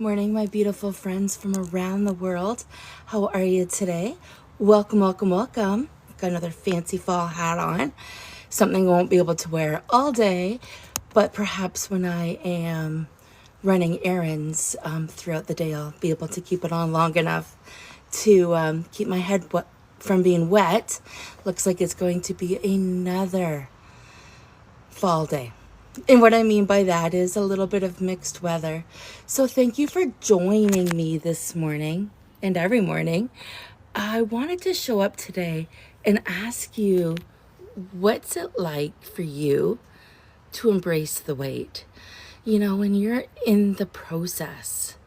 Morning, my beautiful friends from around the world. How are you today? Welcome, welcome, welcome. Got another fancy fall hat on. Something I won't be able to wear all day, but perhaps when I am running errands throughout the day, I'll be able to keep it on long enough to keep my head from being wet. Looks like it's going to be another fall day. And what I mean by that is a little bit of mixed weather. So thank you for joining me this morning and every morning. I wanted to show up today and ask you, what's it like for you to embrace the wait? You know, when you're in the process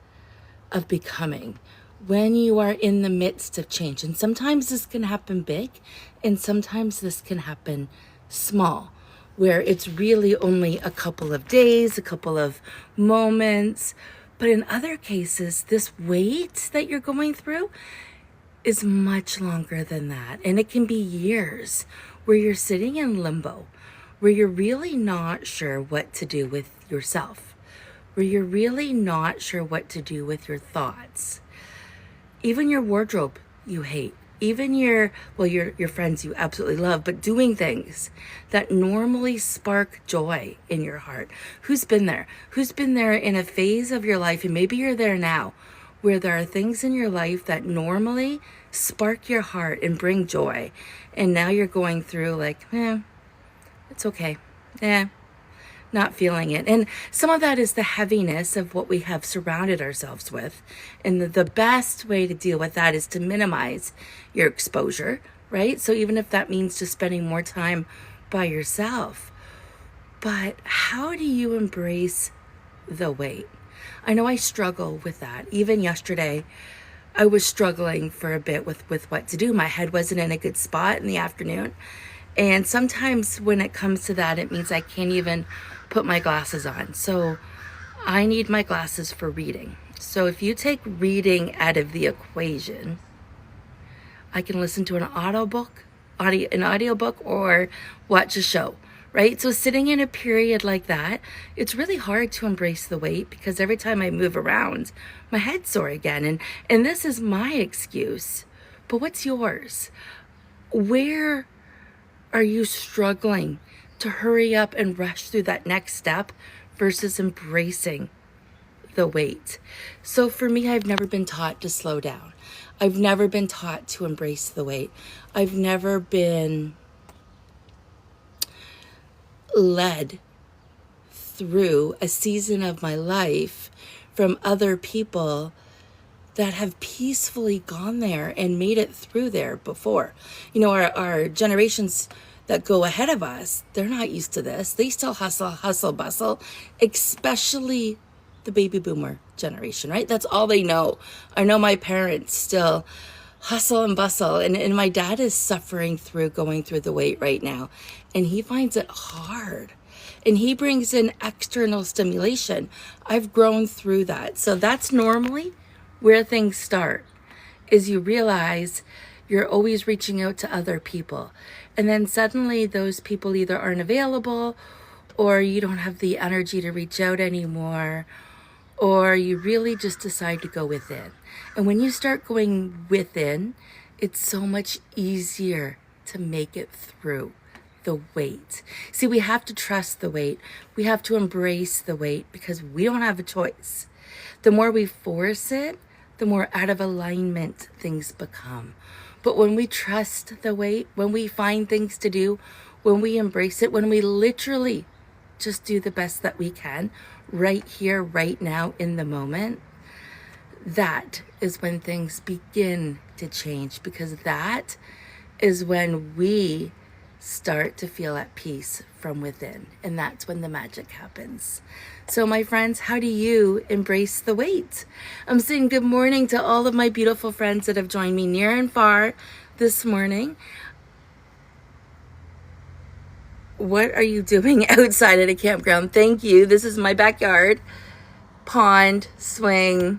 of becoming, when you are in the midst of change, and sometimes this can happen big and sometimes this can happen small, where it's really only a couple of days, a couple of moments. But in other cases, this wait that you're going through is much longer than that. And it can be years where you're sitting in limbo, where you're really not sure what to do with yourself, where you're really not sure what to do with your thoughts. Even your wardrobe you hate. Even your friends you absolutely love, but doing things that normally spark joy in your heart. Who's been there? Who's been there in a phase of your life, and maybe you're there now, where there are things in your life that normally spark your heart and bring joy, and now you're going through like, it's okay. Not feeling it. And some of that is the heaviness of what we have surrounded ourselves with. And the best way to deal with that is to minimize your exposure, right? So even if that means just spending more time by yourself. But how do you embrace the wait? I know I struggle with that. Even yesterday, I was struggling for a bit with what to do. My head wasn't in a good spot in the afternoon. And sometimes when it comes to that, it means I can't even put my glasses on. So I need my glasses for reading. So if you take reading out of the equation, I can listen to an audiobook or watch a show, right? So sitting in a period like that, it's really hard to embrace the wait because every time I move around, my head's sore again. And this is my excuse. But what's yours? Where are you struggling to hurry up and rush through that next step versus embracing the wait? So for me, I've never been taught to slow down. I've never been taught to embrace the wait. I've never been led through a season of my life from other people that have peacefully gone there and made it through there before. You know, our generations that go ahead of us, they're not used to this. They still hustle, bustle, especially the baby boomer generation, right? That's all they know. I know my parents still hustle and bustle, and my dad is going through the wait right now, and he finds it hard. And he brings in external stimulation. I've grown through that. So that's normally where things start, is you realize you're always reaching out to other people. And then suddenly those people either aren't available, or you don't have the energy to reach out anymore, or you really just decide to go within. And when you start going within, it's so much easier to make it through the wait. See, we have to trust the wait. We have to embrace the wait because we don't have a choice. The more we force it, the more out of alignment things become. But when we trust the wait, when we find things to do, when we embrace it, when we literally just do the best that we can right here, right now, in the moment, that is when things begin to change, because that is when we start to feel at peace from within. And that's when the magic happens. So my friends, how do you embrace the wait? I'm saying good morning to all of my beautiful friends that have joined me near and far this morning. What are you doing outside at a campground? Thank you. This is my backyard. Pond, swing,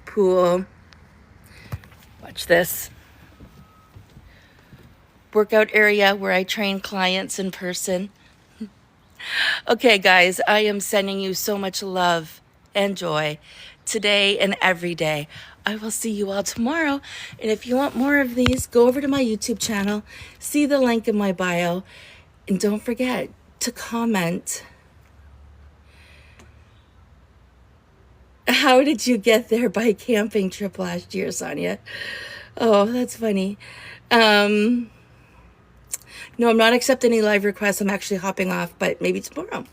pool. Watch this. Workout area where I train clients in person. Okay, guys, I am sending you so much love and joy today and every day. I will see you all tomorrow. And if you want more of these, go over to my YouTube channel, see the link in my bio, and don't forget to comment. How did you get there by camping trip last year, Sonya? Oh, that's funny. No, I'm not accepting any live requests. I'm actually hopping off, but maybe tomorrow.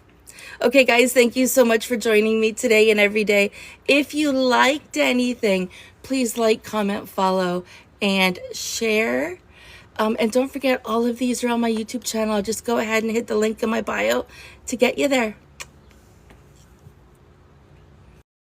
Okay, guys, thank you so much for joining me today and every day. If you liked anything, please like, comment, follow, and share. And don't forget, all of these are on my YouTube channel. Just go ahead and hit the link in my bio to get you there.